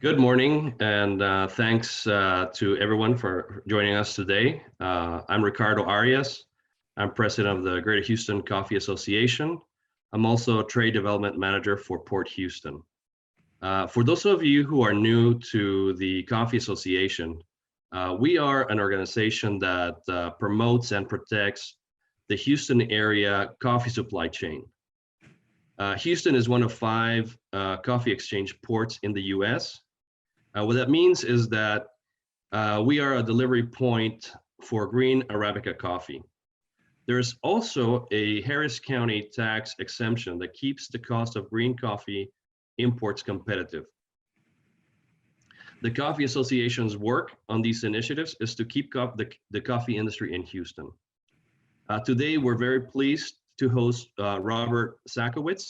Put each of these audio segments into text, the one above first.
Good morning, and thanks to everyone for joining us today. I'm Ricardo Arias. I'm president of the Greater Houston Coffee Association. I'm also a trade development manager for Port Houston. For those of you who are new to the Coffee Association, we are an organization that promotes and protects the Houston area coffee supply chain. Houston is one of 5 coffee exchange ports in the US. What that means is that we are a delivery point for green Arabica coffee. There's also a Harris County tax exemption that keeps the cost of green coffee imports competitive. The Coffee Association's work on these initiatives is to keep the coffee industry in Houston. Today, we're very pleased to host Robert Sakowitz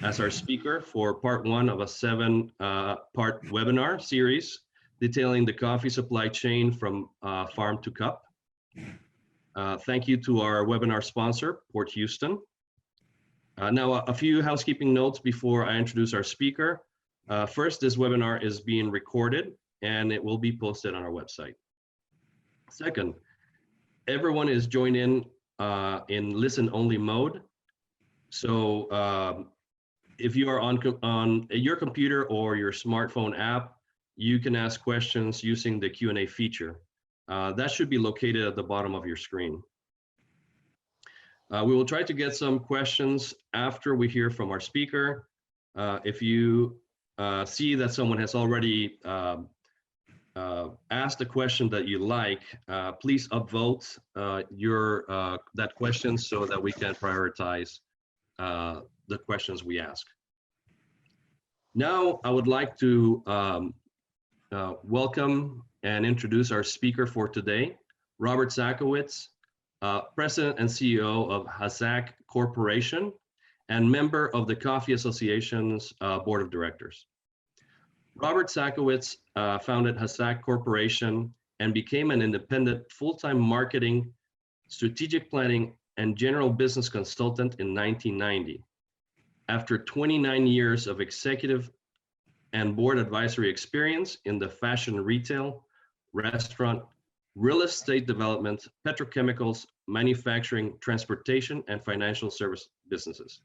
as our speaker for part 1 of a 7-part webinar series detailing the coffee supply chain from farm to cup. Thank you to our webinar sponsor, Port Houston. Now, a few housekeeping notes before I introduce our speaker. First, this webinar is being recorded and it will be posted on our website. Second, everyone is joined in listen-only mode. So if you are on your computer or your smartphone app, you can ask questions using the Q&A feature. That should be located at the bottom of your screen. We will try to get some questions after we hear from our speaker. If you see that someone has already asked a question that you like, please upvote that question so that we can prioritize the questions we ask. Now, I would like to welcome and introduce our speaker for today, Robert Sakowitz, President and CEO of HASAC Corporation and member of the Coffee Association's Board of Directors. Robert Sakowitz founded HASAC Corporation and became an independent full-time marketing, strategic planning, and general business consultant in 1990. After 29 years of executive and board advisory experience in the fashion retail, restaurant, real estate development, petrochemicals, manufacturing, transportation, and financial service businesses.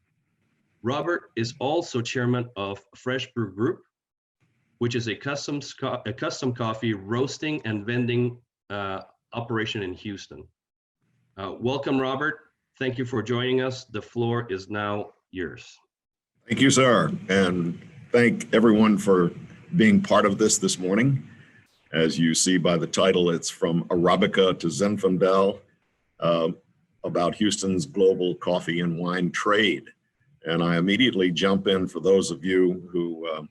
Robert is also chairman of Fresh Brew Group, which is a custom coffee roasting and vending operation in Houston. Welcome, Robert. Thank you for joining us. The floor is now yours. Thank you, sir, and thank everyone for being part of this morning. As you see by the title, it's from Arabica to Zinfandel, about Houston's global coffee and wine trade. And I immediately jump in for those of you who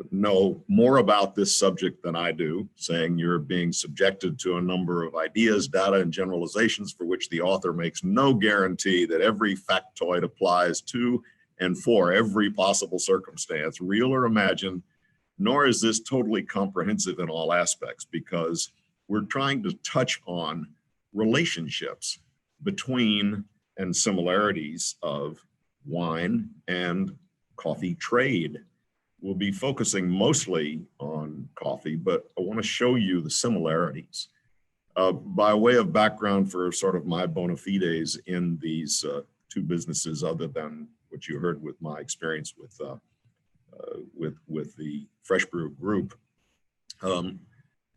know more about this subject than I do, saying you're being subjected to a number of ideas, data, and generalizations for which the author makes no guarantee that every factoid applies to and for every possible circumstance, real or imagined, nor is this totally comprehensive in all aspects, because we're trying to touch on relationships between and similarities of wine and coffee trade. We'll be focusing mostly on coffee, but I want to show you the similarities. By way of background for sort of my bona fides in these 2 businesses, other than what you heard with my experience with the Fresh Brew Group.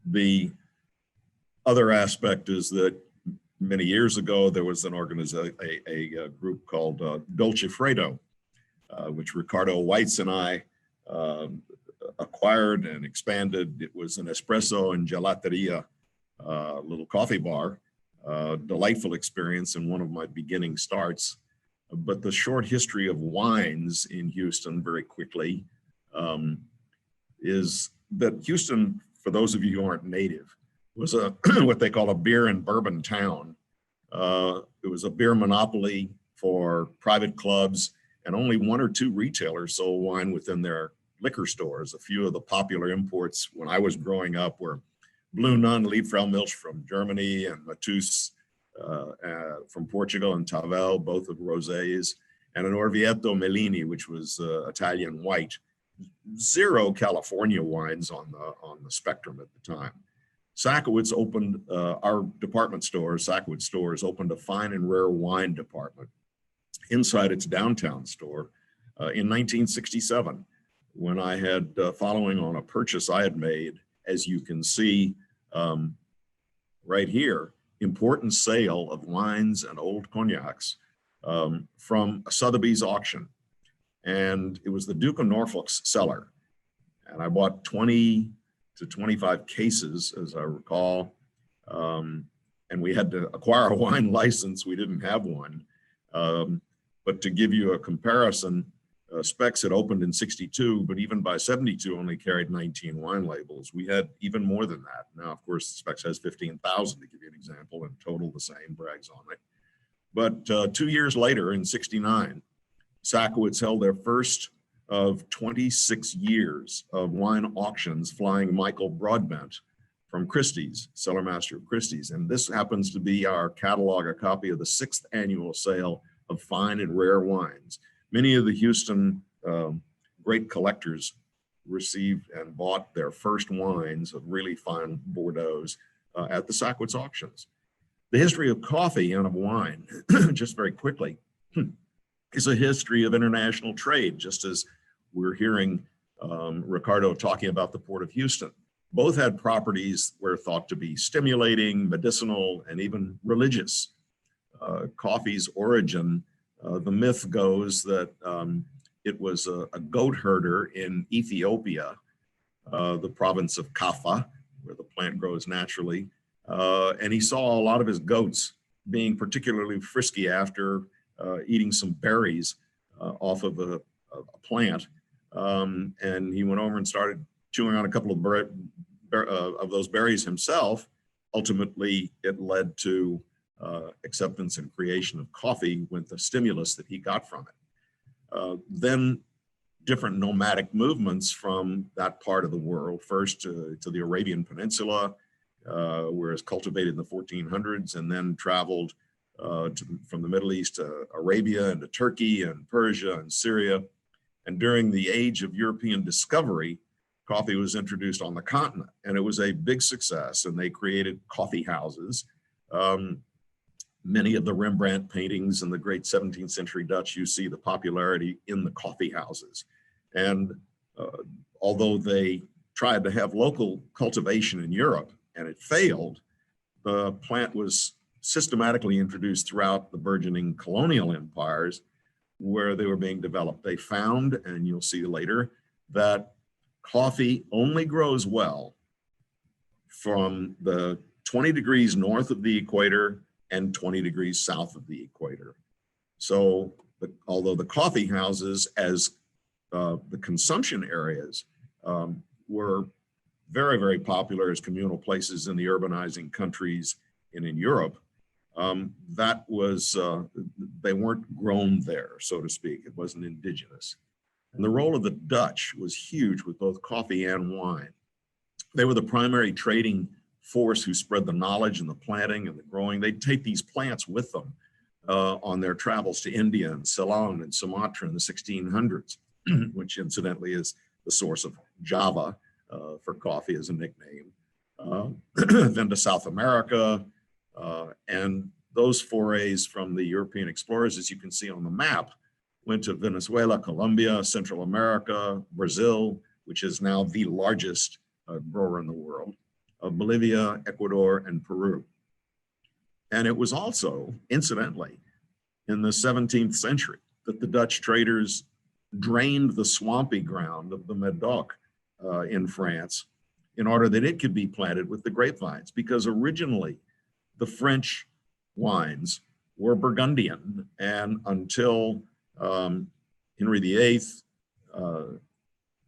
The other aspect is that many years ago, there was an organization, a group called Dolce Fredo, which Ricardo Weitz and I acquired and expanded. It was an espresso and gelateria, little coffee bar, delightful experience and one of my beginning starts. But the short history of wines in Houston, very quickly, is that Houston, for those of you who aren't native, was a what they call a beer and bourbon town. It was a beer monopoly for private clubs, and only 1 or 2 retailers sold wine within their liquor stores. A few of the popular imports when I was growing up were Blue Nun, Liebfraumilch from Germany, and Matus from Portugal, and Tavel, both of rosés, and an Orvieto Mellini, which was Italian white. zero California wines on the spectrum at the time. Sakowitz opened our department store, Sakowitz stores, opened a fine and rare wine department inside its downtown store in 1967, when I had, following on a purchase I had made, as you can see right here, important sale of wines and old cognacs from a Sotheby's auction. And it was the Duke of Norfolk's cellar. And I bought 20 to 25 cases, as I recall. And we had to acquire a wine license. We didn't have one. But to give you a comparison, Specs had opened in 62, but even by 72 only carried 19 wine labels. We had even more than that. Now, of course, Specs has 15,000 to give you an example, and total the same, brags on it. But 2 years later, in 69, Sakowitz held their first of 26 years of wine auctions, flying Michael Broadbent from Christie's, cellar master of Christie's. And this happens to be our catalog, a copy of the 6th annual sale of fine and rare wines. Many of the Houston great collectors received and bought their first wines of really fine Bordeaux's at the Sakowitz auctions. The history of coffee and of wine, just very quickly, is a history of international trade, just as we're hearing Ricardo talking about the Port of Houston. Both had properties were thought to be stimulating, medicinal, and even religious. Coffee's origin, the myth goes that it was a goat herder in Ethiopia, the province of Kaffa, where the plant grows naturally. And he saw a lot of his goats being particularly frisky after eating some berries off of a plant. And he went over and started chewing on a couple of those berries himself. Ultimately, it led to acceptance and creation of coffee with the stimulus that he got from it. Then different nomadic movements from that part of the world, first to the Arabian Peninsula, where it's cultivated in the 1400s, and then traveled from the Middle East to Arabia and to Turkey and Persia and Syria. And during the age of European discovery, coffee was introduced on the continent, and it was a big success, and they created coffee houses. Many of the Rembrandt paintings in the great 17th century Dutch, you see the popularity in the coffee houses. And although they tried to have local cultivation in Europe and it failed, the plant was systematically introduced throughout the burgeoning colonial empires where they were being developed. They found, and you'll see later, that coffee only grows well from the 20 degrees north of the equator and 20 degrees south of the equator. So although the coffee houses as the consumption areas were very, very popular as communal places in the urbanizing countries and in Europe, that was, they weren't grown there, so to speak. It wasn't indigenous. And the role of the Dutch was huge with both coffee and wine. They were the primary trading force who spread the knowledge and the planting and the growing. They'd take these plants with them on their travels to India and Ceylon and Sumatra in the 1600s, which incidentally is the source of Java for coffee as a nickname. Then to South America, and those forays from the European explorers, as you can see on the map, went to Venezuela, Colombia, Central America, Brazil, which is now the largest grower in the world, Bolivia, Ecuador, and Peru. And it was also, incidentally, in the 17th century that the Dutch traders drained the swampy ground of the Medoc in France in order that it could be planted with the grapevines, because originally the French wines were Burgundian, and until Henry VIII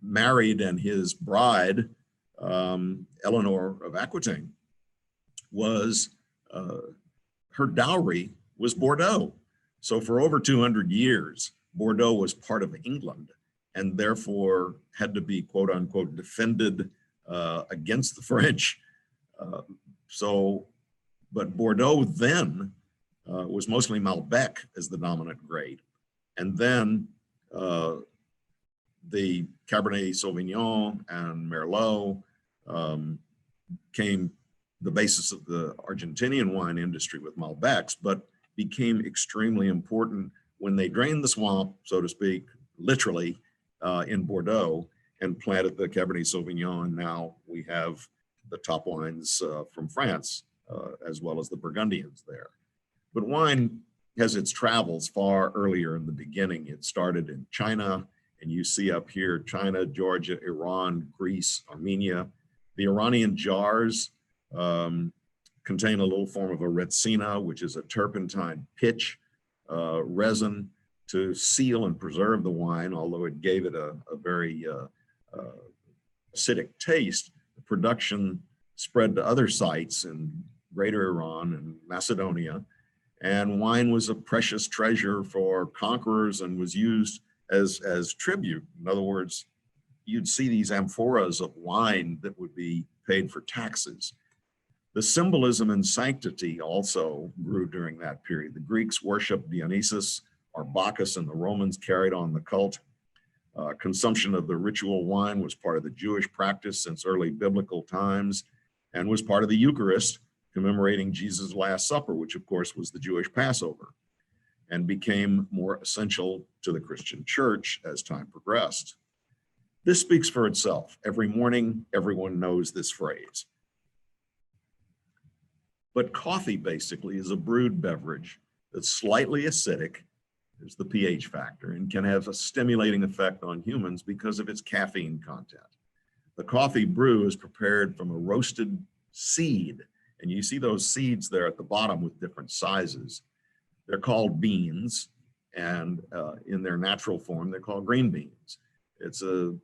married, and his bride, Eleanor of Aquitaine, was her dowry was Bordeaux. So for over 200 years, Bordeaux was part of England and therefore had to be, quote unquote, defended against the French. But Bordeaux then was mostly Malbec as the dominant grade. And then The Cabernet Sauvignon and Merlot came the basis of the Argentinian wine industry with Malbecs, but became extremely important when they drained the swamp, so to speak, literally in Bordeaux, and planted the Cabernet Sauvignon. And now we have the top wines from France, as well as the Burgundians there. But wine has its travels far earlier in the beginning. It started in China, and you see up here, China, Georgia, Iran, Greece, Armenia. The Iranian jars contain a little form of a retsina, which is a turpentine pitch resin to seal and preserve the wine, although it gave it a very acidic taste. The production spread to other sites in greater Iran and Macedonia, and wine was a precious treasure for conquerors and was used as tribute. In other words, you'd see these amphoras of wine that would be paid for taxes. The symbolism and sanctity also grew during that period. The Greeks worshiped Dionysus or Bacchus, and the Romans carried on the cult. Consumption of the ritual wine was part of the Jewish practice since early biblical times and was part of the Eucharist, commemorating Jesus' Last Supper, which of course was the Jewish Passover, and became more essential to the Christian church as time progressed. This speaks for itself. Every morning, everyone knows this phrase. But coffee basically is a brewed beverage that's slightly acidic, there's the pH factor, and can have a stimulating effect on humans because of its caffeine content. The coffee brew is prepared from a roasted seed, and you see those seeds there at the bottom with different sizes. They're called beans, and in their natural form, they're called green beans. It's a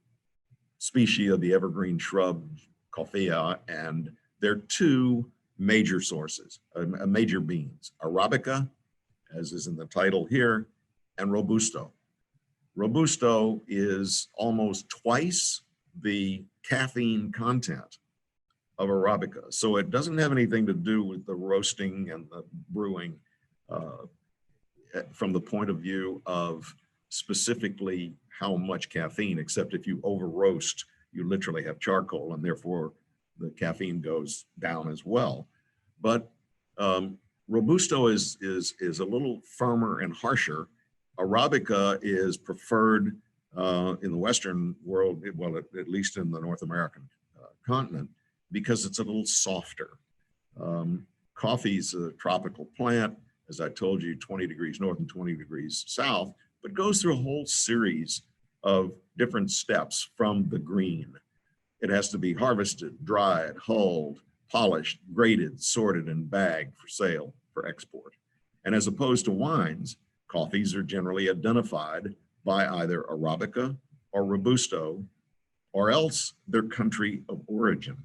species of the evergreen shrub Coffea, and there are two major sources, major beans, Arabica, as is in the title here, and Robusto. Robusto is almost twice the caffeine content of Arabica. So it doesn't have anything to do with the roasting and the brewing from the point of view of specifically how much caffeine, except if you over roast, you literally have charcoal, and therefore the caffeine goes down as well. But Robusto is a little firmer and harsher. Arabica is preferred in the Western world, well, at least in the North American continent, because it's a little softer. Coffee's a tropical plant, as I told you, 20 degrees north and 20 degrees south, but goes through a whole series of different steps from the green. It has to be harvested, dried, hulled, polished, graded, sorted, and bagged for sale for export. And as opposed to wines, coffees are generally identified by either Arabica or Robusto, or else their country of origin.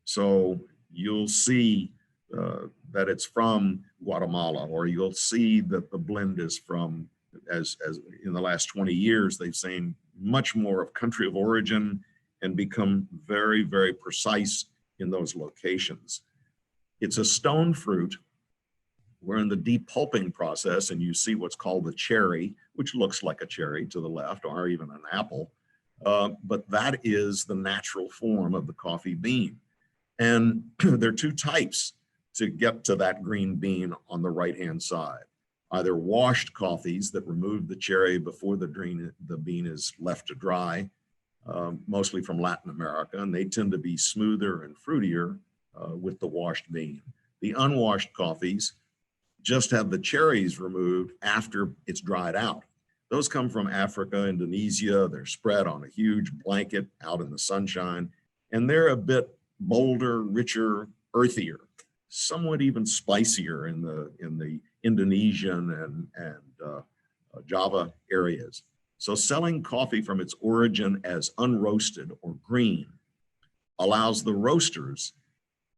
So you'll see that it's from Guatemala, or you'll see that the blend is from, as in the last 20 years, they've seen much more of country of origin and become very, very precise in those locations. It's a stone fruit. We're in the depulping process, and you see what's called the cherry, which looks like a cherry to the left, or even an apple. But that is the natural form of the coffee bean. And there are two types to get to that green bean on the right-hand side. Either washed coffees that remove the cherry before the bean is left to dry, mostly from Latin America, and they tend to be smoother and fruitier with the washed bean. The unwashed coffees just have the cherries removed after it's dried out. Those come from Africa, Indonesia. They're spread on a huge blanket out in the sunshine, and they're a bit bolder, richer, earthier, somewhat even spicier in the Indonesian and Java areas. So selling coffee from its origin as unroasted or green allows the roasters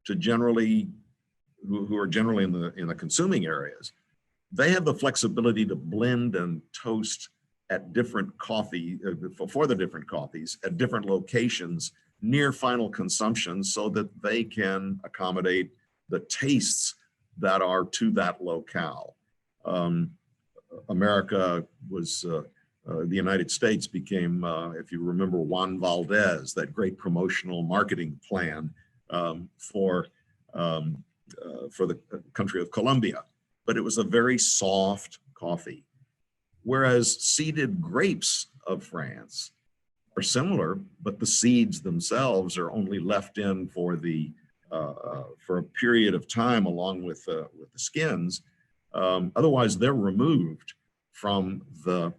to generally, who are generally in the consuming areas, they have the flexibility to blend and toast at different coffee, for the different coffees at different locations near final consumption, so that they can accommodate the tastes that are to that locale. America was the United States became, if you remember Juan Valdez, that great promotional marketing plan for the country of Colombia. But it was a very soft coffee. Whereas seeded grapes of France are similar, but the seeds themselves are only left in for a period of time along with the skins. Otherwise, they're removed from the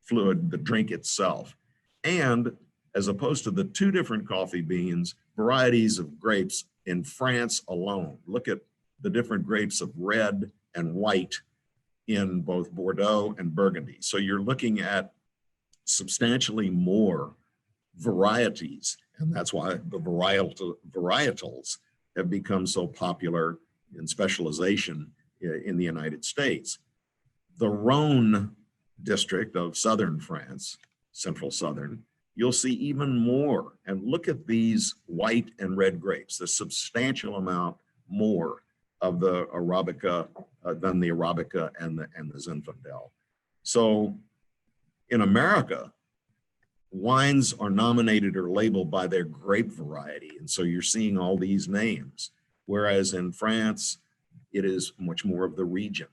fluid, the drink itself. And as opposed to the two different coffee beans, varieties of grapes in France alone. Look at the different grapes of red and white in both Bordeaux and Burgundy. So you're looking at substantially more varieties, and that's why the varietals have become so popular in specialization in the United States. The Rhone district of southern France, central southern, you'll see even more. And look at these white and red grapes, a substantial amount more of the Arabica than the Arabica and the Zinfandel. So in America, wines are nominated or labeled by their grape variety. And so you're seeing all these names, whereas in France, it is much more of the region.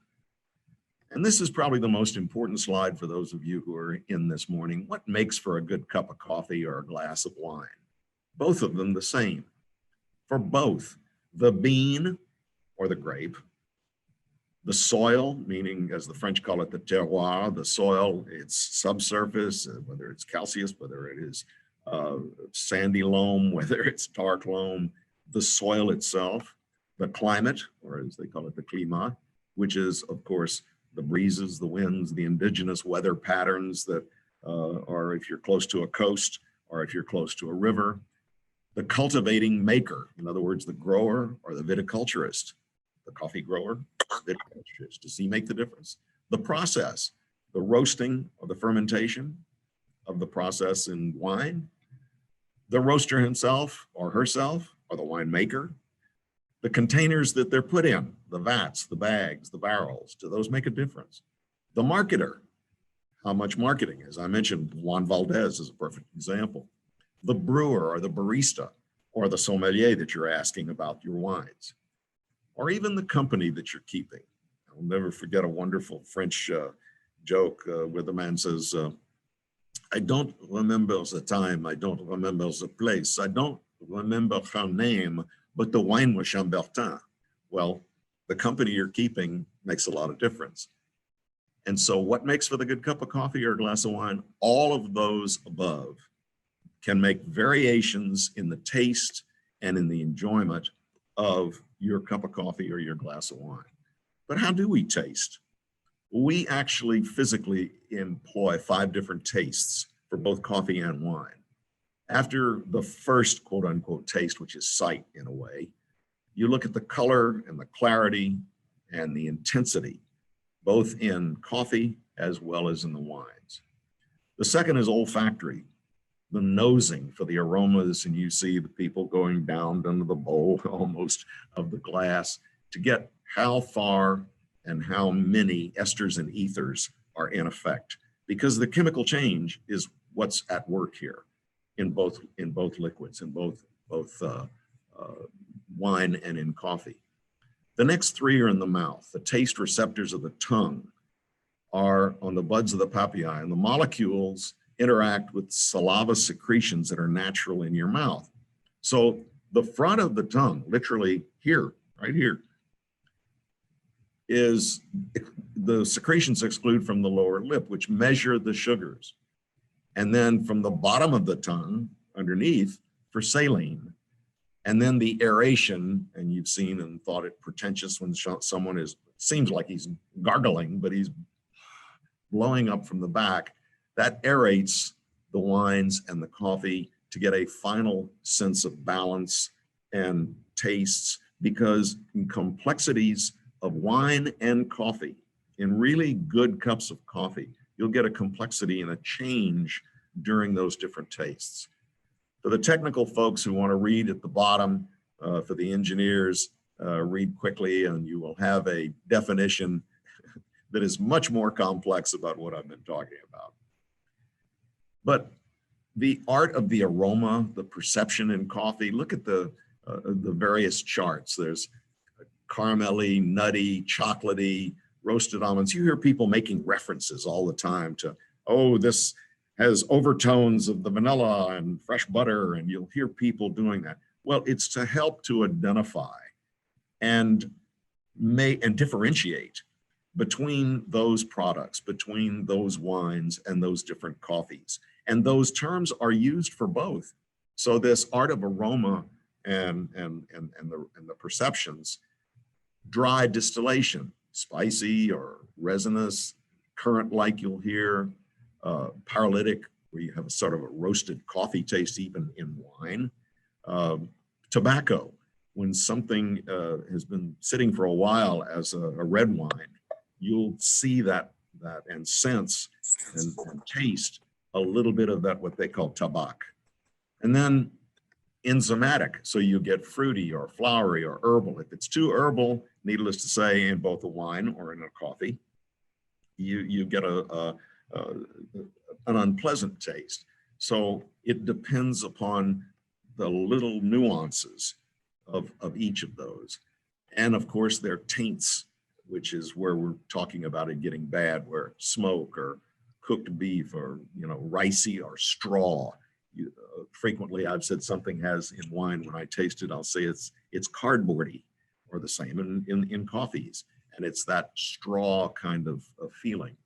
And this is probably the most important slide for those of you who are in this morning. What makes for a good cup of coffee or a glass of wine? Both of them the same. For both, the bean or the grape, the soil, meaning as the French call it, the terroir, the soil, its subsurface, whether it's calcareous, whether it is sandy loam, whether it's dark loam, the soil itself, the climate, or as they call it, the climat, which is, of course, the breezes, the winds, the indigenous weather patterns that are if you're close to a coast or if you're close to a river, the cultivating maker, in other words, the grower or the viticulturist, the coffee grower, viticulturist, does he make the difference? The process, the roasting or the fermentation of the process in wine, the roaster himself or herself or the winemaker, the containers that they're put in, the vats, the bags, the barrels, do those make a difference? The marketer, how much marketing? As I mentioned, Juan Valdez is a perfect example. The brewer or the barista or the sommelier that you're asking about your wines, or even the company that you're keeping. I'll never forget a wonderful French joke where the man says, I don't remember the time, I don't remember the place, I don't remember her name, but the wine was Chambertin. Well, the company you're keeping makes a lot of difference. And so what makes for the good cup of coffee or a glass of wine? All of those above can make variations in the taste and in the enjoyment of your cup of coffee or your glass of wine. But how do we taste? We actually physically employ 5 different tastes for both coffee and wine. After the first quote unquote taste, which is sight in a way, you look at the color and the clarity and the intensity, both in coffee as well as in the wines. The second is olfactory, the nosing for the aromas, and you see the people going down under the bowl almost of the glass to get how far and how many esters and ethers are in effect, because the chemical change is what's at work here in both liquids, in both wine and in coffee. The next 3 are in the mouth. The taste receptors of the tongue are on the buds of the papillae, and the molecules interact with saliva secretions that are natural in your mouth. So the front of the tongue, literally here, right here, is the secretions exclude from the lower lip, which measure the sugars. And then from the bottom of the tongue, underneath, for saline. And then the aeration, and you've seen and thought it pretentious when someone seems like he's gargling, but he's blowing up from the back. That aerates the wines and the coffee to get a final sense of balance and tastes, because in complexities of wine and coffee, in really good cups of coffee, you'll get a complexity and a change during those different tastes. For the technical folks who want to read at the bottom, for the engineers, read quickly and you will have a definition that is much more complex about what I've been talking about. But the art of the aroma, the perception in coffee, look at the various charts. There's caramelly, nutty, chocolatey, roasted almonds. You hear people making references all the time to, oh, this has overtones of the vanilla and fresh butter, and you'll hear people doing that. Well, it's to help to identify and differentiate between those products, between those wines and those different coffees. And those terms are used for both. So this art of aroma and the perceptions, dry distillation, spicy or resinous, currant-like you'll hear, paralytic, where you have a sort of a roasted coffee taste even in wine, tobacco, when something has been sitting for a while as a red wine, you'll see that and sense and taste a little bit of that, what they call tabac. And then enzymatic, so you get fruity or flowery or herbal. If it's too herbal, needless to say, in both a wine or in a coffee, you get an unpleasant taste. So it depends upon the little nuances of each of those. And of course, there are taints, which is where we're talking about it getting bad, where smoke or cooked beef or, ricey or straw. Frequently, I've said something has in wine, when I taste it, I'll say it's cardboardy, or the same in coffees. And it's that straw kind of feeling.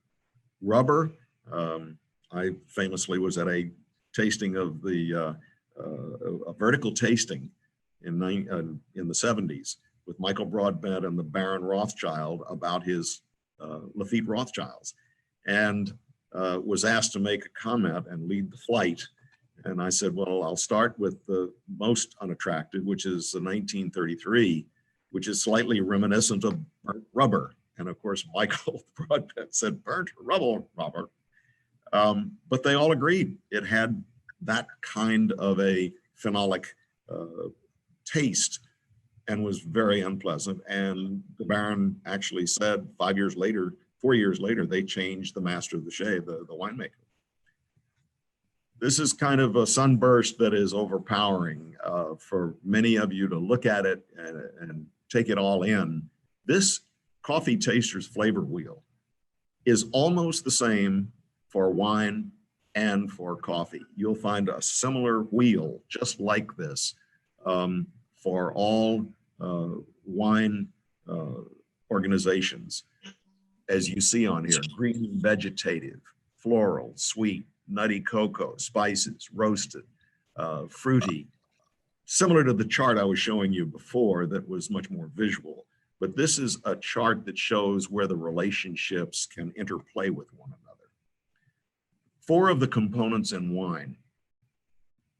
Rubber, I famously was at a tasting of a vertical tasting in the 70s with Michael Broadbent and the Baron Rothschild about his Lafite Rothschilds, and was asked to make a comment and lead the flight. And I said, well, I'll start with the most unattractive, which is the 1933, which is slightly reminiscent of burnt rubber. And of course, Michael Broadbent said, burnt rubber, Robert. But they all agreed it had that kind of a phenolic taste and was very unpleasant. And the Baron actually said 4 years later, they changed the master of the shade, the winemaker. This is kind of a sunburst that is overpowering for many of you to look at it and take it all in. This Coffee Taster's Flavor Wheel is almost the same for wine and for coffee. You'll find a similar wheel just like this for all wine organizations, as you see on here: green, vegetative, floral, sweet, nutty cocoa, spices, roasted, fruity, similar to the chart I was showing you before that was much more visual. But this is a chart that shows where the relationships can interplay with one another. 4 of the components in wine,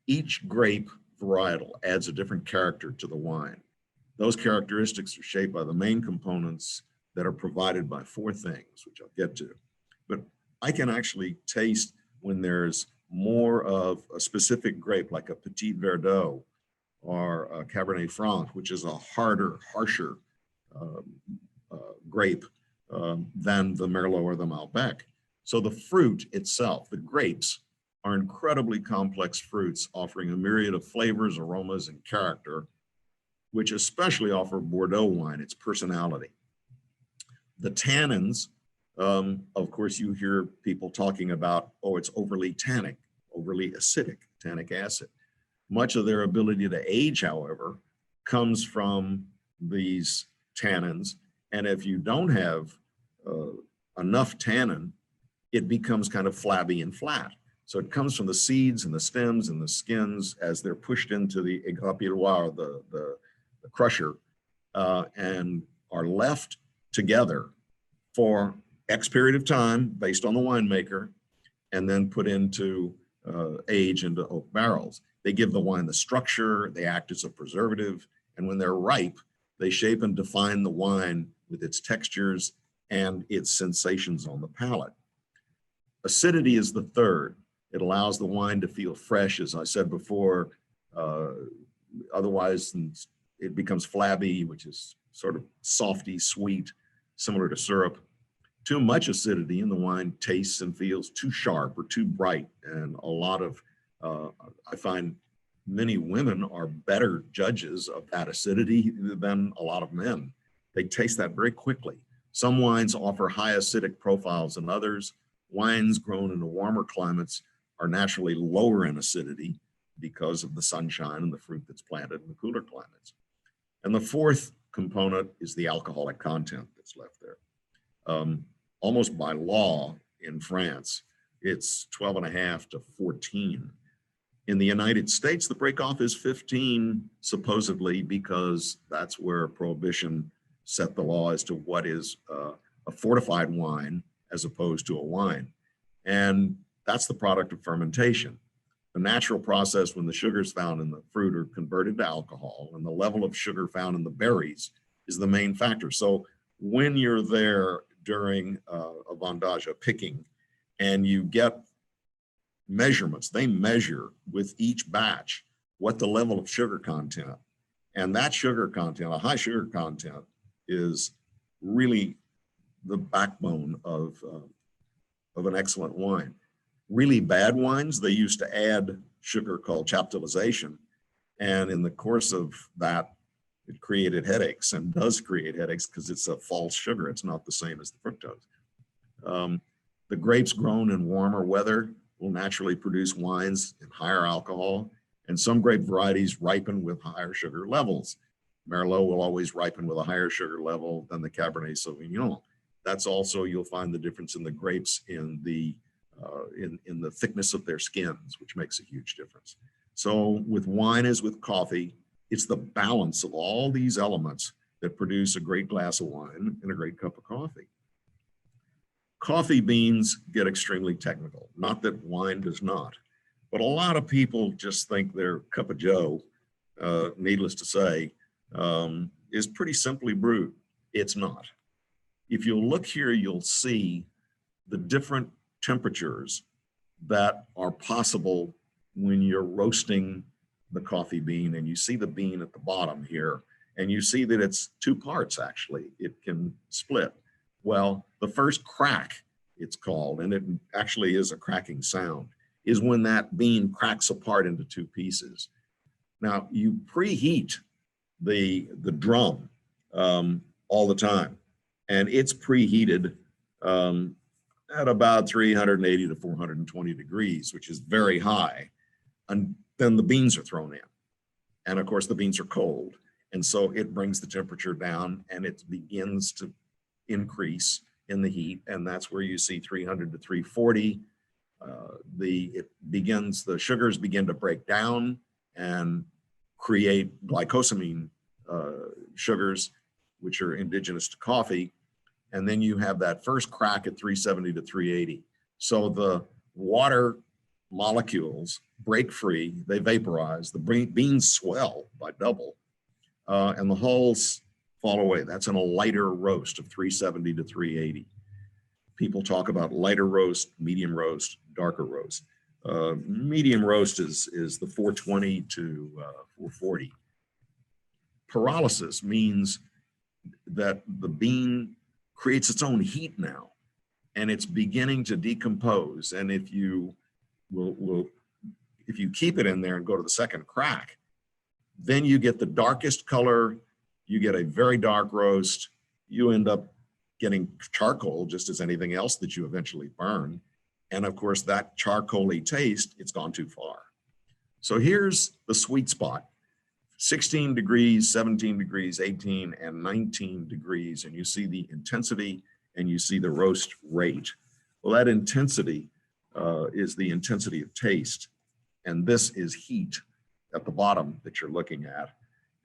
each grape varietal adds a different character to the wine. Those characteristics are shaped by the main components that are provided by 4 things, which I'll get to. But I can actually taste when there's more of a specific grape, like a Petit Verdot or a Cabernet Franc, which is a harder, harsher grape than the Merlot or the Malbec. So the fruit itself, the grapes, are incredibly complex fruits, offering a myriad of flavors, aromas, and character, which especially offer Bordeaux wine its personality. The tannins, of course, you hear people talking about, oh, it's overly tannic, overly acidic, tannic acid. Much of their ability to age, however, comes from these tannins. And if you don't have enough tannin, it becomes kind of flabby and flat. So it comes from the seeds and the stems and the skins as they're pushed into the égrapilloir, the crusher, and are left together for X period of time based on the winemaker, and then put into age into oak barrels. They give the wine the structure, they act as a preservative, and when they're ripe, they shape and define the wine with its textures and its sensations on the palate. Acidity is the third. It allows the wine to feel fresh, as I said before. Otherwise, it becomes flabby, which is sort of softy, sweet, similar to syrup. Too much acidity in the wine tastes and feels too sharp or too bright. And a lot of, I find many women are better judges of that acidity than a lot of men. They taste that very quickly. Some wines offer high acidic profiles than others. Wines grown in warmer climates are naturally lower in acidity because of the sunshine and the fruit that's planted in the cooler climates. And the fourth component is the alcoholic content that's left there. Almost by law in France, it's 12.5 to 14. In the United States, the breakoff is 15, supposedly, because that's where prohibition set the law as to what is a fortified wine as opposed to a wine. And that's the product of fermentation. The natural process when the sugars found in the fruit are converted to alcohol, and the level of sugar found in the berries is the main factor. So when you're there during a vendange, picking, and you get measurements, they measure with each batch what the level of sugar content, and that sugar content, a high sugar content, is really the backbone of an excellent wine. Really bad wines, they used to add sugar called chaptalization, and in the course of that, it created headaches, and does create headaches because it's a false sugar. It's not the same as the fructose. The grapes grown in warmer weather will naturally produce wines in higher alcohol, and some grape varieties ripen with higher sugar levels. Merlot will always ripen with a higher sugar level than the Cabernet Sauvignon. That's also, you'll find the difference in the grapes in the thickness of their skins, which makes a huge difference. So with wine as with coffee, it's the balance of all these elements that produce a great glass of wine and a great cup of coffee. Coffee beans get extremely technical, not that wine does not, but a lot of people just think their cup of joe, needless to say, is pretty simply brewed. It's not. If you look here, you'll see the different temperatures that are possible when you're roasting the coffee bean, and you see the bean at the bottom here, and you see that it's two parts actually. It can split. Well, the first crack, it's called, and it actually is a cracking sound, is when that bean cracks apart into two pieces. Now, you preheat the drum all the time, and it's preheated at about 380 to 420 degrees, which is very high. And then the beans are thrown in. And of course, the beans are cold. And so it brings the temperature down, and it begins to increase in the heat. And that's where you see 300 to 340. The sugars begin to break down and create glycosamine sugars, which are indigenous to coffee. And then you have that first crack at 370 to 380. So the water molecules break free, they vaporize, the beans swell by double, and the hulls fall away. That's in a lighter roast of 370 to 380. People talk about lighter roast, medium roast, darker roast. Medium roast is the 420 to 440. Pyrolysis means that the bean creates its own heat now, and it's beginning to decompose. And if you if you keep it in there and go to the second crack, then you get the darkest color, you get a very dark roast, you end up getting charcoal just as anything else that you eventually burn. And of course, that charcoaly taste, it's gone too far. So here's the sweet spot: 16 degrees, 17 degrees, 18 and 19 degrees. And you see the intensity and you see the roast rate. Well, that intensity is the intensity of taste. And this is heat at the bottom that you're looking at.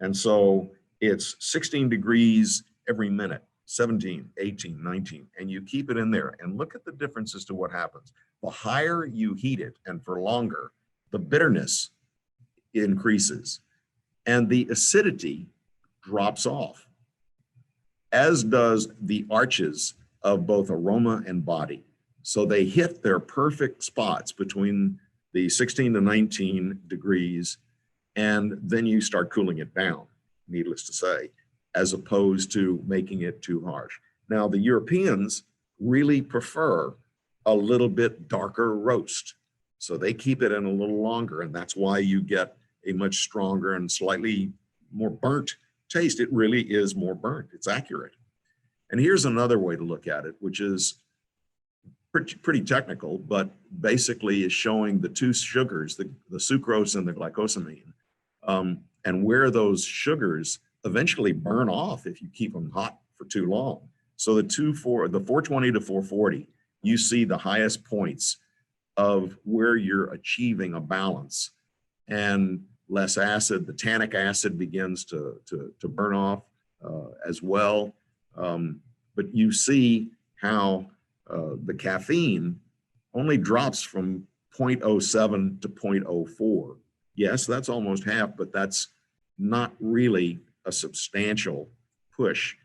And so it's 16 degrees every minute, 17, 18, 19, and you keep it in there and look at the difference as to what happens. The higher you heat it and for longer, the bitterness increases and the acidity drops off, as does the arches of both aroma and body. So they hit their perfect spots between the 16 to 19 degrees, and then you start cooling it down, needless to say, as opposed to making it too harsh. Now, the Europeans really prefer a little bit darker roast. So they keep it in a little longer, and that's why you get a much stronger and slightly more burnt taste. It really is more burnt. It's accurate. And here's another way to look at it, which is pretty technical, but basically is showing the two sugars, the sucrose and the glycosamine, and where those sugars eventually burn off if you keep them hot for too long. So the 420 to 440, you see the highest points of where you're achieving a balance and less acid. The tannic acid begins to burn off as well. But you see how the caffeine only drops from 0.07 to 0.04. Yes, that's almost half, but that's not really a substantial push,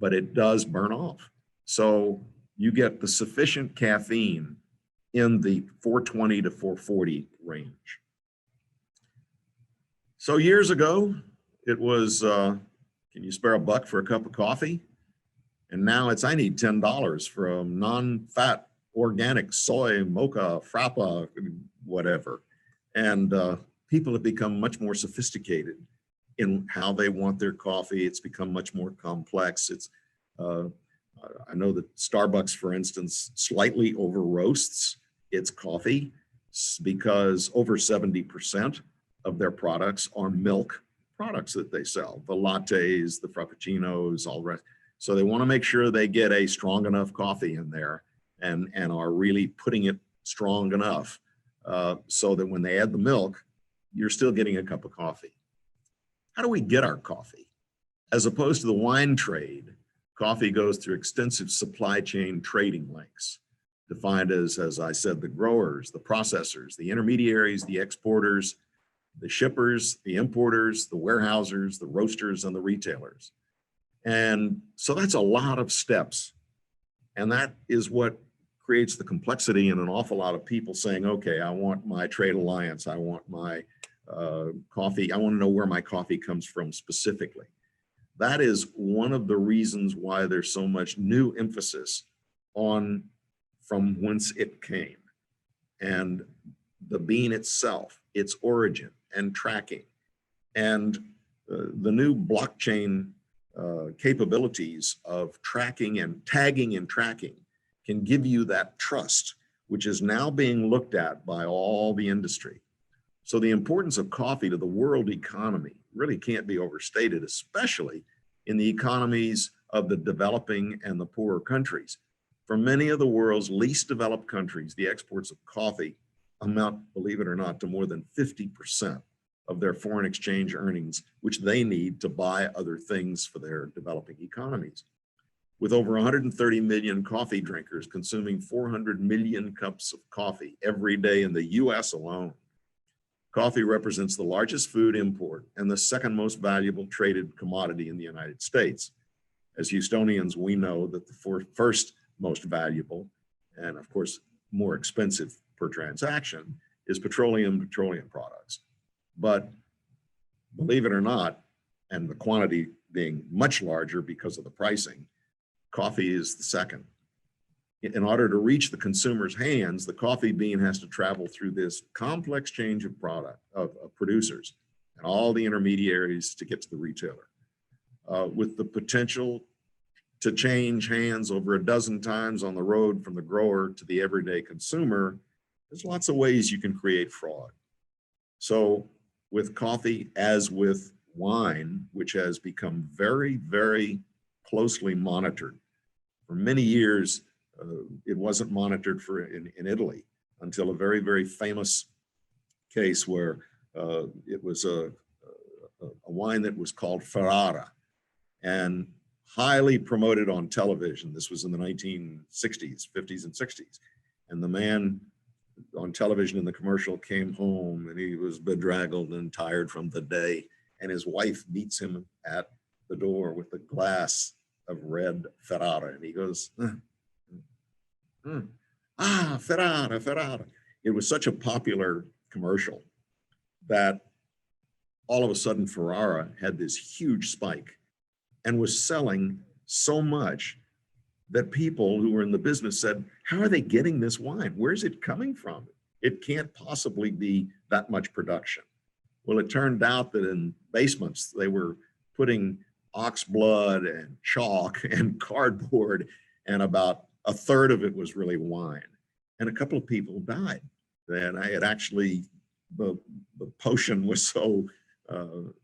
but it does burn off. So you get the sufficient caffeine in the 420 to 440 range. So years ago, it was, can you spare a buck for a cup of coffee? And now it's, I need $10 for a non-fat organic soy mocha frappa, whatever. And people have become much more sophisticated in how they want their coffee. It's become much more complex. It's, I know that Starbucks, for instance, slightly over roasts its coffee because over 70% of their products are milk products that they sell, the lattes, the frappuccinos, all the rest. So they want to make sure they get a strong enough coffee in there and are really putting it strong enough so that when they add the milk, you're still getting a cup of coffee. How do we get our coffee? As opposed to the wine trade, coffee goes through extensive supply chain trading links, defined as I said, the growers, the processors, the intermediaries, the exporters, the shippers, the importers, the warehousers, the roasters, and the retailers. And so that's a lot of steps. And that is what creates the complexity in an awful lot of people saying, okay, I want my trade alliance. I want my coffee. I want to know where my coffee comes from specifically. That is one of the reasons why there's so much new emphasis on from whence it came and the bean itself, its origin and tracking. And the new blockchain capabilities of tracking and tagging and tracking can give you that trust, which is now being looked at by all the industry. So the importance of coffee to the world economy really can't be overstated, especially in the economies of the developing and the poorer countries. For many of the world's least developed countries, the exports of coffee amount, believe it or not, to more than 50% of their foreign exchange earnings, which they need to buy other things for their developing economies. With over 130 million coffee drinkers consuming 400 million cups of coffee every day in the US alone, coffee represents the largest food import and the second most valuable traded commodity in the United States. As Houstonians, we know that the first most valuable and of course more expensive per transaction is petroleum products. But believe it or not, and the quantity being much larger because of the pricing, coffee is the second. In order to reach the consumer's hands, the coffee bean has to travel through this complex change of producers and all the intermediaries to get to the retailer. With the potential to change hands over a dozen times on the road from the grower to the everyday consumer, there's lots of ways you can create fraud. So with coffee, as with wine, which has become very, very closely monitored. For many years, it wasn't monitored in Italy until a very, very famous case where it was a wine that was called Ferrara and highly promoted on television. This was in the 1960s, 50s and 60s. And the man on television in the commercial came home and he was bedraggled and tired from the day. And his wife meets him at the door with a glass of red Ferrara. And he goes, Ferrara, Ferrara. It was such a popular commercial that all of a sudden Ferrara had this huge spike and was selling so much that people who were in the business said, how are they getting this wine? Where's it coming from? It can't possibly be that much production. Well, it turned out that in basements, they were putting ox blood and chalk and cardboard, and about a third of it was really wine. And a couple of people died. And I had actually, the potion was so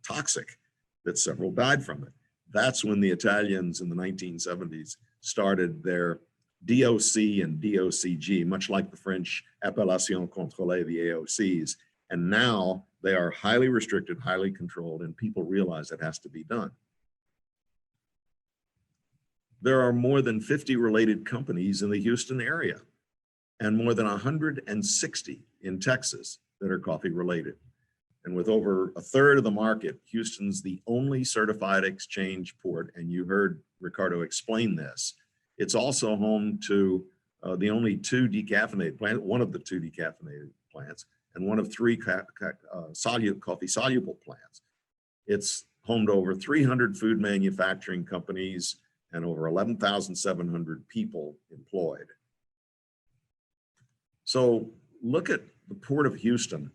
toxic that several died from it. That's when the Italians in the 1970s started their DOC and DOCG, much like the French Appellation Contrôlée, the AOCs. And now they are highly restricted, highly controlled, and people realize it has to be done. There are more than 50 related companies in the Houston area and more than 160 in Texas that are coffee related. And with over a third of the market, Houston's the only certified exchange port. And you heard Ricardo explain this. It's also home to the only two decaffeinated plants, one of the two decaffeinated plants, and one of three coffee soluble plants. It's home to over 300 food manufacturing companies and over 11,700 people employed. So look at the Port of Houston.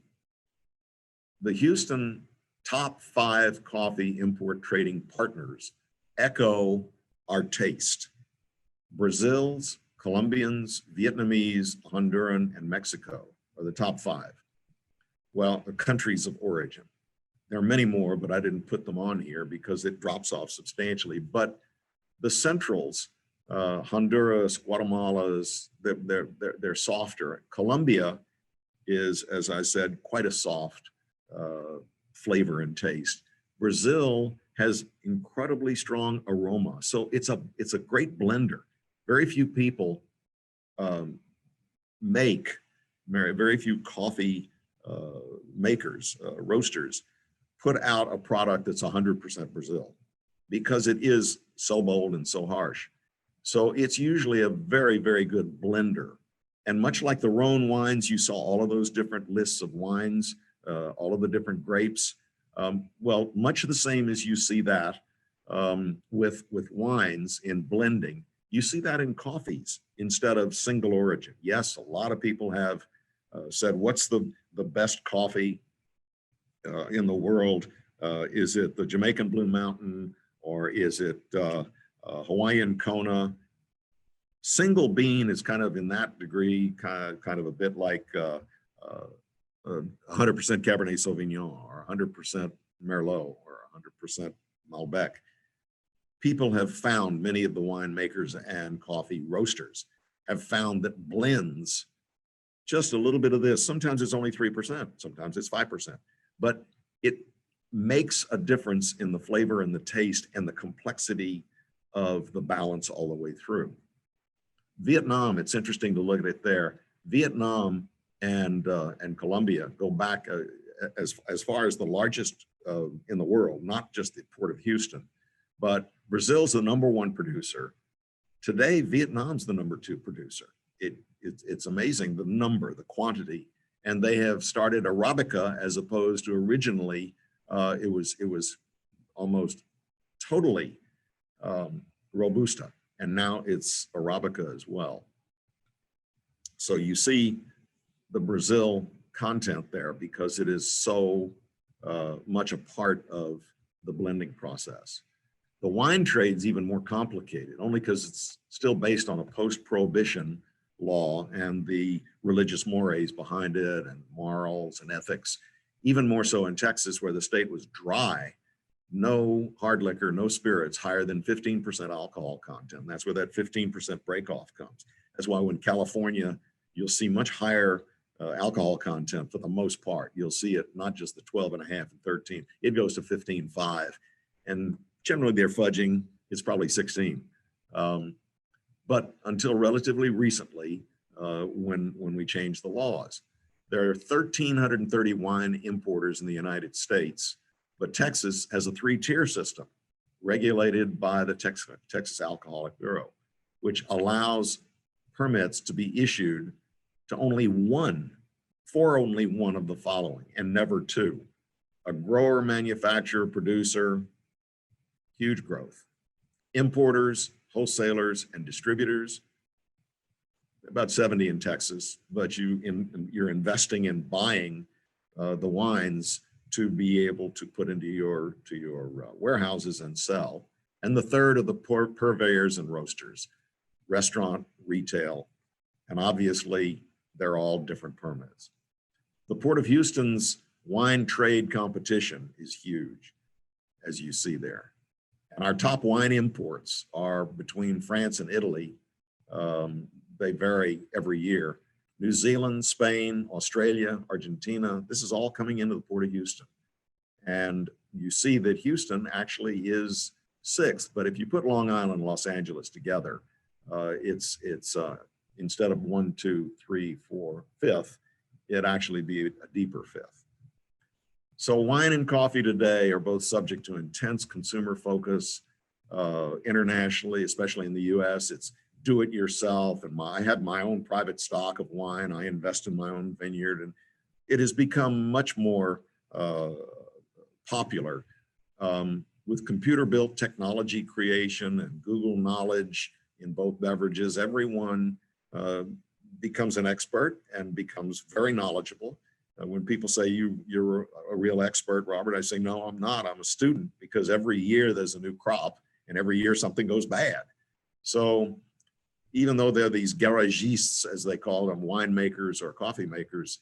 The Houston top 5 coffee import trading partners echo our taste. Brazil's, Colombians, Vietnamese, Honduran, and Mexico are the top 5. Well, the countries of origin. There are many more, but I didn't put them on here because it drops off substantially. But the centrals, Honduras, Guatemala's, they're softer. Colombia is, as I said, quite a soft flavor and taste. Brazil has incredibly strong aroma. So it's a great blender. Very few people very few coffee makers, roasters, put out a product that's 100% Brazil because it is so bold and so harsh. So it's usually a very, very good blender. And much like the Rhone wines, you saw all of those different lists of wines, all of the different grapes. Well, much the same as you see that with wines in blending, you see that in coffees instead of single origin. Yes, a lot of people have said, what's the best coffee in the world? Is it the Jamaican Blue Mountain or is it Hawaiian Kona? Single bean is kind of in that degree, kind of a bit like 100% Cabernet Sauvignon or 100% Merlot or 100% Malbec. People have found, many of the winemakers and coffee roasters have found that blends just a little bit of this. Sometimes it's only 3%, sometimes it's 5%, but it makes a difference in the flavor and the taste and the complexity of the balance all the way through. Vietnam, it's interesting to look at it there. Vietnam and Colombia go back as far as the largest in the world, not just the Port of Houston, but Brazil's the #1 producer. Today, Vietnam's the #2 producer. It's amazing, the number, the quantity, and they have started Arabica as opposed to originally, it was almost totally Robusta, and now it's Arabica as well. So you see the Brazil content there because it is so much a part of the blending process. The wine trade's even more complicated, only because it's still based on a post-prohibition law and the religious mores behind it and morals and ethics, even more so in Texas where the state was dry, no hard liquor, no spirits higher than 15% alcohol content. That's where that 15% break-off comes. That's why when California, you'll see much higher alcohol content for the most part. You'll see it not just the 12.5 and 13, it goes to 15.5. And generally they're fudging, it's probably 16. But until relatively recently, when we changed the laws, there are 1,330 wine importers in the United States, but Texas has a 3-tier system regulated by the Texas Alcoholic Bureau, which allows permits to be issued to only one of the following, and never 2. A grower, manufacturer, producer, huge growth. Importers, wholesalers, and distributors. About 70 in Texas, but you're investing in buying the wines to be able to put into your warehouses and sell. And the third are the purveyors and roasters, restaurant, retail, and obviously they're all different permits. The Port of Houston's wine trade competition is huge, as you see there. And our top wine imports are between France and Italy. They vary every year. New Zealand, Spain, Australia, Argentina, this is all coming into the Port of Houston. And you see that Houston actually is sixth, but if you put Long Island and Los Angeles together, it's instead of 1, 2, 3, 4, fifth, it'd actually be a deeper fifth. So wine and coffee today are both subject to intense consumer focus internationally, especially in the US. It's do it yourself. And I have my own private stock of wine. I invest in my own vineyard, and it has become much more popular with computer-built technology creation and Google knowledge in both beverages. Everyone becomes an expert and becomes very knowledgeable. When people say you're a real expert, Robert, I say, no, I'm not. I'm a student, because every year there's a new crop and every year something goes bad. So even though they're these garagistes, as they call them, winemakers or coffee makers,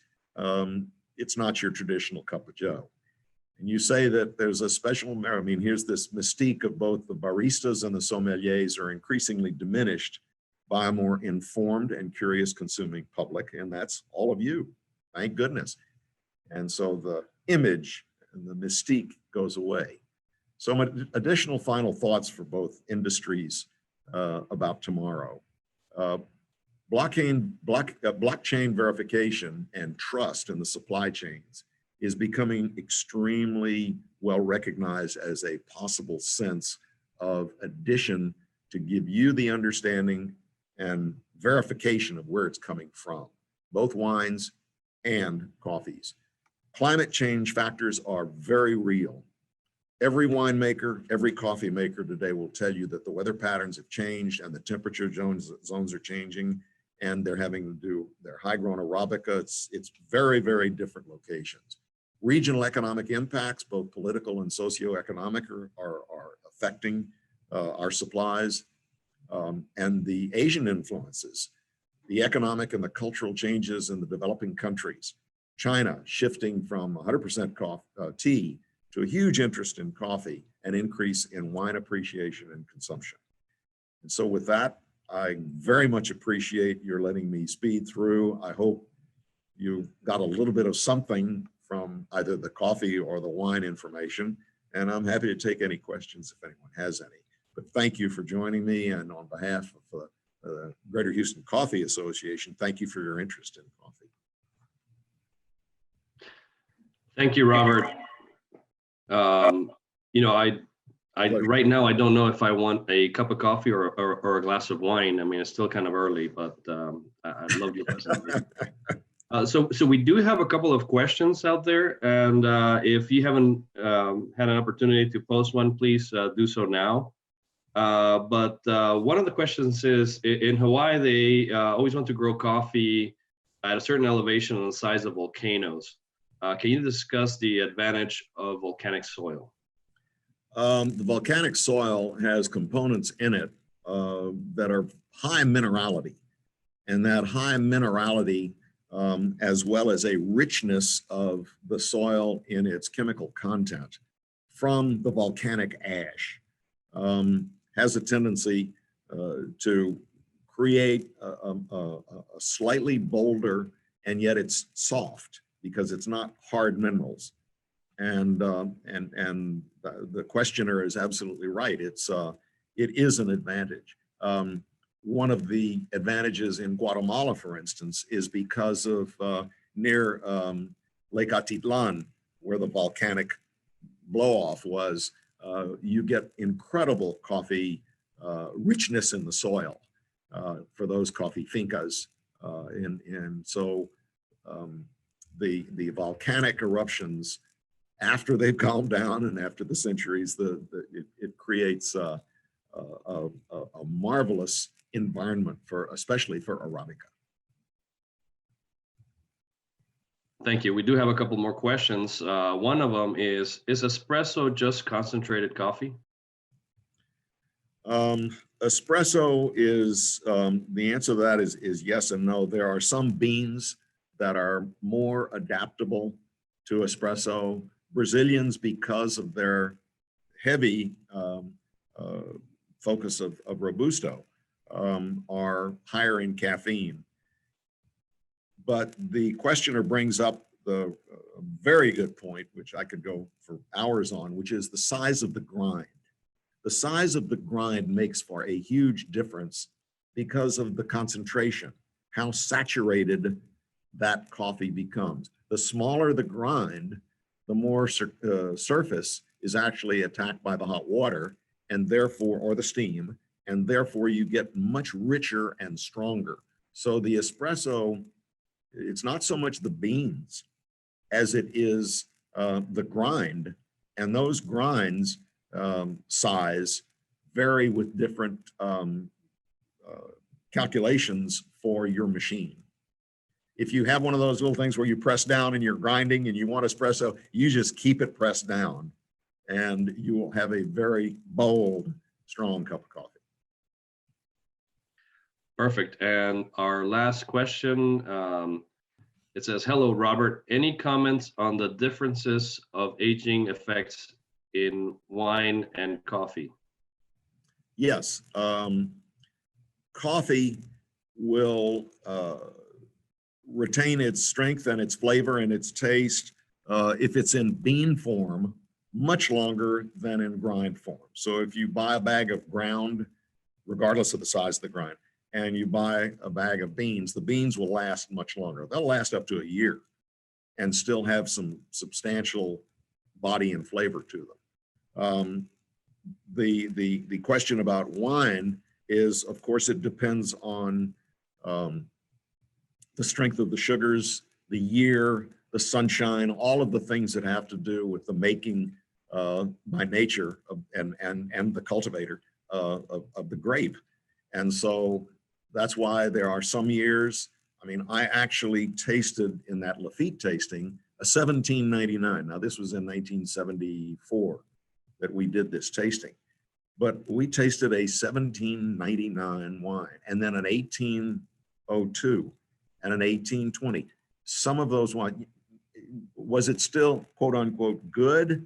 it's not your traditional cup of joe. And you say that there's a special, I mean, here's this mystique of both the baristas and the sommeliers are increasingly diminished by a more informed and curious consuming public, and that's all of you, thank goodness. And so the image and the mystique goes away. So additional final thoughts for both industries about tomorrow. Blockchain verification and trust in the supply chains is becoming extremely well recognized as a possible sense of addition to give you the understanding and verification of where it's coming from, both wines and coffees. Climate change factors are very real. Every winemaker, every coffee maker today will tell you that the weather patterns have changed and the temperature zones are changing, and they're having to do their high-grown Arabica. It's very, very different locations. Regional economic impacts, both political and socioeconomic, are affecting our supplies. And the Asian influences, the economic and the cultural changes in the developing countries. China shifting from 100% tea to a huge interest in coffee, an increase in wine appreciation and consumption. And so with that, I very much appreciate your letting me speed through. I hope you got a little bit of something from either the coffee or the wine information, and I'm happy to take any questions if anyone has any. But thank you for joining me, and on behalf of the Greater Houston Coffee Association, thank you for your interest in coffee. Thank you, Robert. You know, I right now I don't know if I want a cup of coffee or a glass of wine. I mean, it's still kind of early, but I love your presentation. So we do have a couple of questions out there, and if you haven't had an opportunity to post one, please do so now. But one of the questions is, in Hawaii, they always want to grow coffee at a certain elevation on the size of volcanoes. Can you discuss the advantage of volcanic soil? The volcanic soil has components in it that are high minerality, and that high minerality, as well as a richness of the soil in its chemical content from the volcanic ash, has a tendency to create a slightly bolder, and yet it's soft because it's not hard minerals. And the questioner is absolutely right. It is an advantage. One of the advantages in Guatemala, for instance, is because of near Lake Atitlan, where the volcanic blow-off was, you get incredible coffee richness in the soil for those coffee fincas. And so the volcanic eruptions, after they've calmed down and after the centuries, it creates a marvelous environment for, especially for Arabica. Thank you. We do have a couple more questions. One of them is espresso just concentrated coffee? Espresso is, the answer to that is yes and no. There are some beans that are more adaptable to espresso. Brazilians, because of their heavy focus of Robusto, are higher in caffeine. But the questioner brings up the very good point, which I could go for hours on, which is the size of the grind. The size of the grind makes for a huge difference because of the concentration, how saturated that coffee becomes. The smaller the grind, the more surface is actually attacked by the hot water and therefore, or the steam, and therefore you get much richer and stronger. So the espresso, it's not so much the beans as it is the grind, and those grinds size vary with different calculations for your machine. If you have one of those little things where you press down and you're grinding and you want espresso, you just keep it pressed down and you will have a very bold, strong cup of coffee. Perfect. And our last question, it says, hello, Robert. Any comments on the differences of aging effects in wine and coffee? Yes. Coffee will retain its strength and its flavor and its taste if it's in bean form much longer than in grind form. So if you buy a bag of ground, regardless of the size of the grind, and you buy a bag of beans, the beans will last much longer. They'll last up to a year and still have some substantial body and flavor to them. The question about wine is, of course, it depends on the strength of the sugars, the year, the sunshine, all of the things that have to do with the making by nature of, and the cultivator of the grape. And so that's why there are some years. I mean, I actually tasted in that Lafite tasting a 1799. Now this was in 1974 that we did this tasting, but we tasted a 1799 wine and then an 1802 and an 1820. Some of those wines, was it still quote unquote good?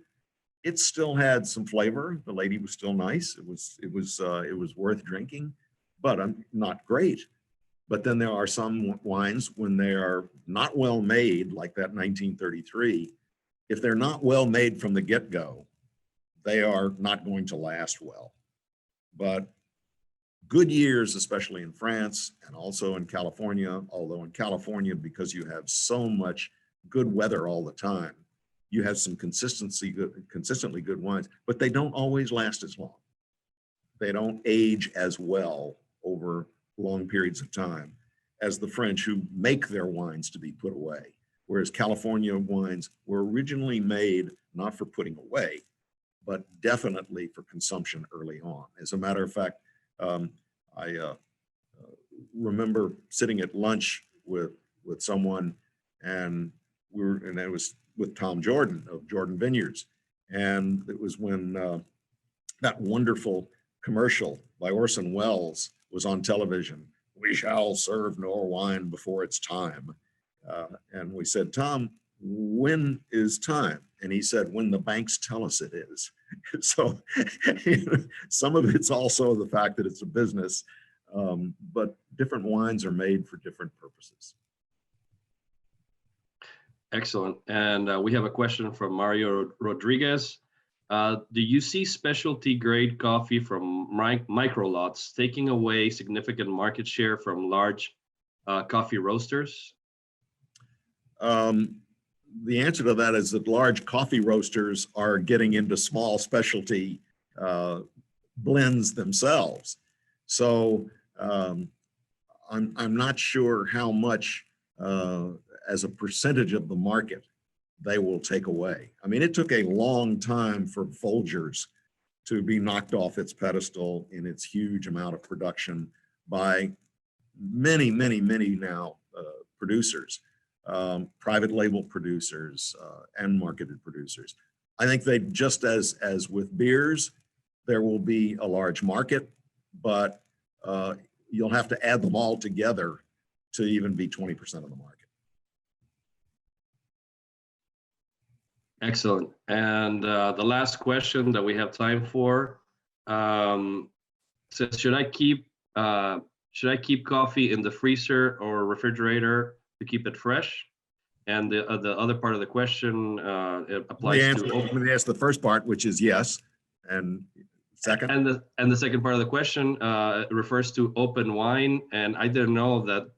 It still had some flavor. The lady was still nice. It was worth drinking, but not great. But then there are some wines when they are not well made, like that 1933. If they're not well made from the get-go, they are not going to last well. But good years, especially in France and also in California, although in California, because you have so much good weather all the time, you have some consistently good wines, but they don't always last as long. They don't age as well over long periods of time as the French, who make their wines to be put away. Whereas California wines were originally made not for putting away, but definitely for consumption early on. As a matter of fact, I remember sitting at lunch with someone, and it was with Tom Jordan of Jordan Vineyards. And it was when that wonderful commercial by Orson Welles was on television. We shall serve nor wine before it's time. And we said, Tom, when is time? And he said, when the banks tell us it is. So some of it's also the fact that it's a business, but different wines are made for different purposes. Excellent. And we have a question from Mario Rodriguez. Do you see specialty grade coffee from micro lots taking away significant market share from large coffee roasters? The answer to that is that large coffee roasters are getting into small specialty blends themselves. So I'm not sure how much as a percentage of the market they will take away. I mean, it took a long time for Folgers to be knocked off its pedestal in its huge amount of production by many, many, many now producers, private label producers, and marketed producers. I think they, just as with beers, there will be a large market, but you'll have to add them all together to even be 20% of the market. Excellent. And the last question that we have time for says, should I keep coffee in the freezer or refrigerator to keep it fresh? And the other part of the question it applies to. Let me ask the first part, which is yes, and second. And the second part of the question refers to open wine, and I didn't know that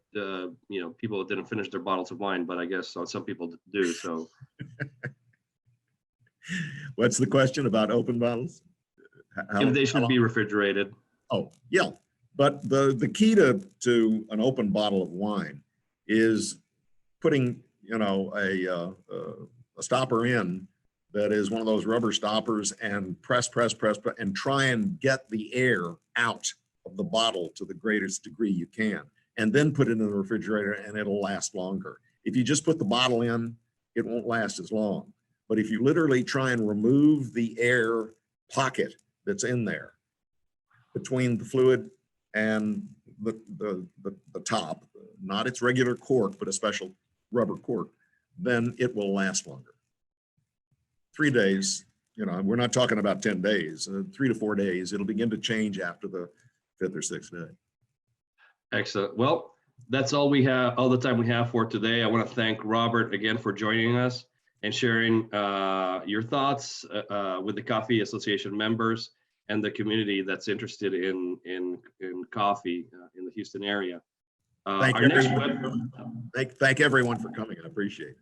people didn't finish their bottles of wine, but I guess some people do. So. What's the question about open bottles? If they should be refrigerated. Oh, yeah. But the key to an open bottle of wine is putting, a stopper in that is one of those rubber stoppers, and press, and try and get the air out of the bottle to the greatest degree you can, and then put it in the refrigerator, and it'll last longer. If you just put the bottle in, it won't last as long. But if you literally try and remove the air pocket that's in there between the fluid and the top, not its regular cork, but a special rubber cork, then it will last longer. 3 days, we're not talking about 10 days, 3 to 4 days, it'll begin to change after the 5th or 6th day. Excellent. Well, that's all the time we have for today. I want to thank Robert again for joining us and sharing your thoughts with the Coffee Association members and the community that's interested in coffee in the Houston area. Thank everyone for coming. I appreciate it.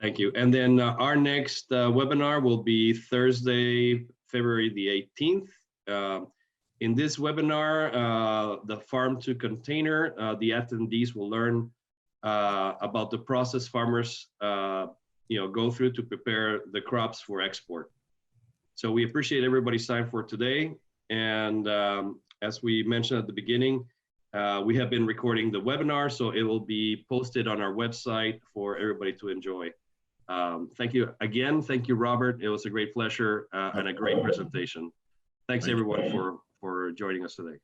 Thank you. And then our next webinar will be Thursday, February the 18th. In this webinar, the farm to container, the attendees will learn about the process farmers go through to prepare the crops for export. So we appreciate everybody's time for today. And as we mentioned at the beginning, we have been recording the webinar, so it will be posted on our website for everybody to enjoy. Thank you again. Thank you, Robert. It was a great pleasure and a great presentation. Thanks everyone for joining us today.